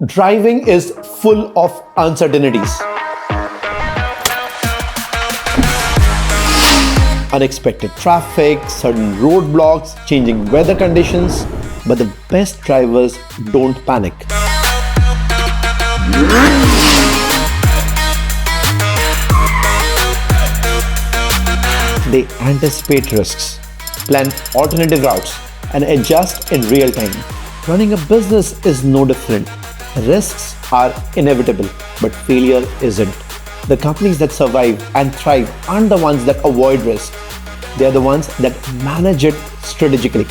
Driving is full of uncertainties. Unexpected traffic, sudden roadblocks, changing weather conditions. But the best drivers don't panic. They anticipate risks, plan alternative routes, and adjust in real time. Running a business is no different. Risks are inevitable, but failure isn't. The companies that survive and thrive aren't the ones that avoid risk. They are the ones that manage it strategically.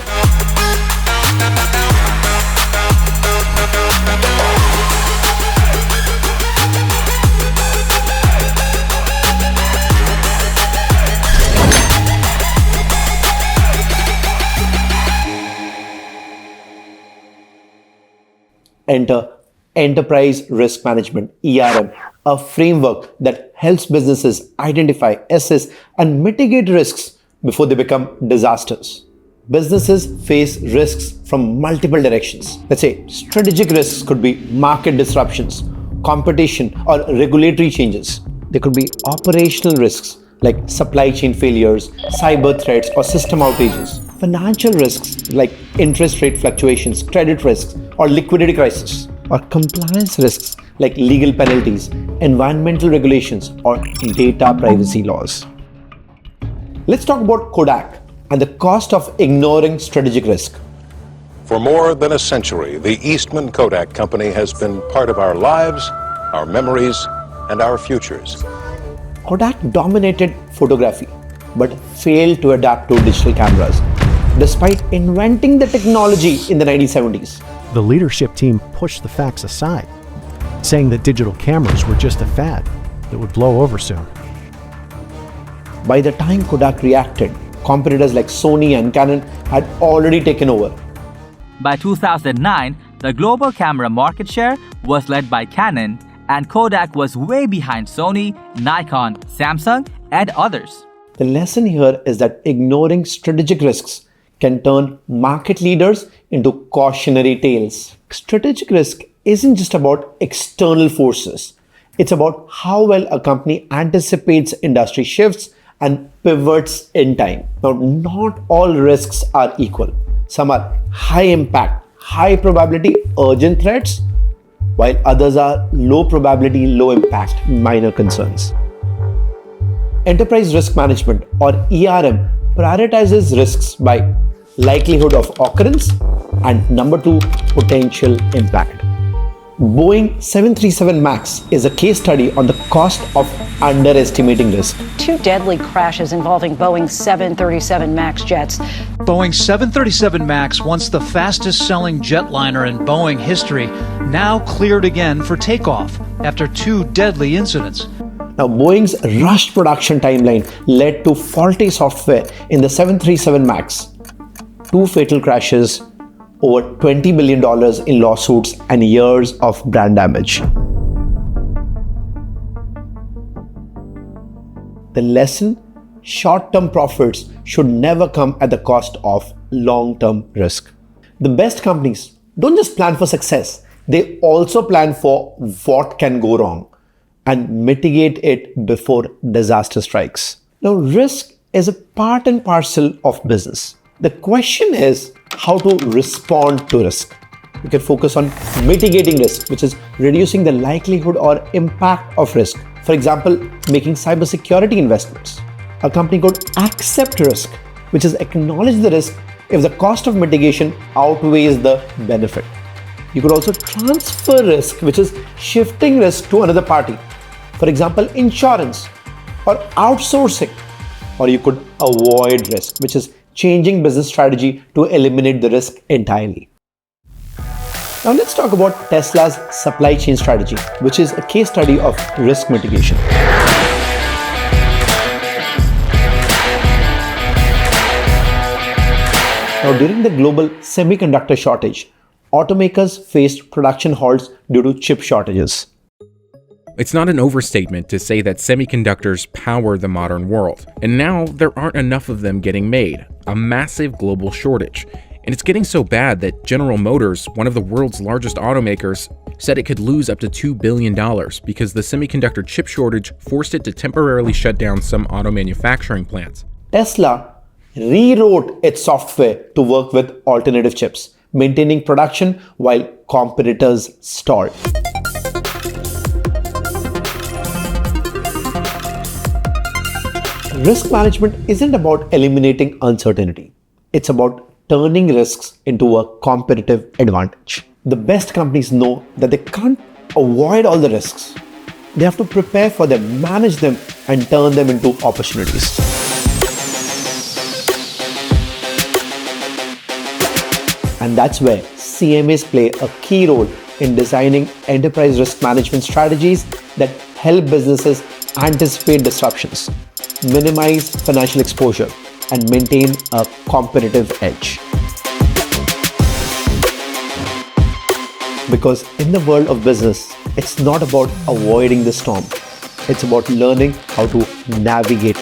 Enter Enterprise Risk Management, ERM, a framework that helps businesses identify, assess, and mitigate risks before they become disasters. Businesses face risks from multiple directions. Let's say strategic risks could be market disruptions, competition, or regulatory changes. There could be operational risks like supply chain failures, cyber threats, or system outages. Financial risks like interest rate fluctuations, credit risks, or liquidity crisis. Or compliance risks like legal penalties, environmental regulations, or data privacy laws. Let's talk about Kodak and the cost of ignoring strategic risk. For more than a century, the Eastman Kodak Company has been part of our lives, our memories, and our futures. Kodak dominated photography, but failed to adapt to digital cameras, despite inventing the technology in the 1970s. The leadership team pushed the facts aside, saying that digital cameras were just a fad that would blow over soon. By the time Kodak reacted, competitors like Sony and Canon had already taken over. By 2009, the global camera market share was led by Canon, and Kodak was way behind Sony, Nikon, Samsung, and others. The lesson here is that ignoring strategic risks can turn market leaders into cautionary tales. Strategic risk isn't just about external forces. It's about how well a company anticipates industry shifts and pivots in time. Now, not all risks are equal. Some are high impact, high probability, urgent threats, while others are low probability, low impact, minor concerns. Enterprise Risk Management, or ERM, prioritizes risks by likelihood of occurrence and number 2, potential impact. Boeing 737 MAX is a case study on the cost of underestimating risk. 2 deadly crashes involving Boeing 737 MAX jets. Boeing 737 MAX, once the fastest-selling jetliner in Boeing history, now cleared again for takeoff after 2 deadly incidents. Now, Boeing's rushed production timeline led to faulty software in the 737 MAX. 2 fatal crashes, over $20 billion in lawsuits, and years of brand damage. The lesson: short-term profits should never come at the cost of long-term risk. The best companies don't just plan for success, they also plan for what can go wrong and mitigate it before disaster strikes. Now, risk is a part and parcel of business. The question is how to respond to risk. You can focus on mitigating risk, which is reducing the likelihood or impact of risk. For example, making cybersecurity investments. A company could accept risk, which is acknowledge the risk if the cost of mitigation outweighs the benefit. You could also transfer risk, which is shifting risk to another party. For example, insurance or outsourcing. Or you could avoid risk, which is changing business strategy to eliminate the risk entirely. Now let's talk about Tesla's supply chain strategy, which is a case study of risk mitigation. Now, during the global semiconductor shortage, automakers faced production halts due to chip shortages. It's not an overstatement to say that semiconductors power the modern world, and now there aren't enough of them getting made, a massive global shortage. And it's getting so bad that General Motors, one of the world's largest automakers, said it could lose up to $2 billion because the semiconductor chip shortage forced it to temporarily shut down some auto manufacturing plants. Tesla rewrote its software to work with alternative chips, maintaining production while competitors stalled. Risk management isn't about eliminating uncertainty. It's about turning risks into a competitive advantage. The best companies know that they can't avoid all the risks. They have to prepare for them, manage them, and turn them into opportunities. And that's where CMAs play a key role in designing enterprise risk management strategies that help businesses anticipate disruptions, minimize financial exposure, and maintain a competitive edge. Because in the world of business, it's not about avoiding the storm. It's about learning how to navigate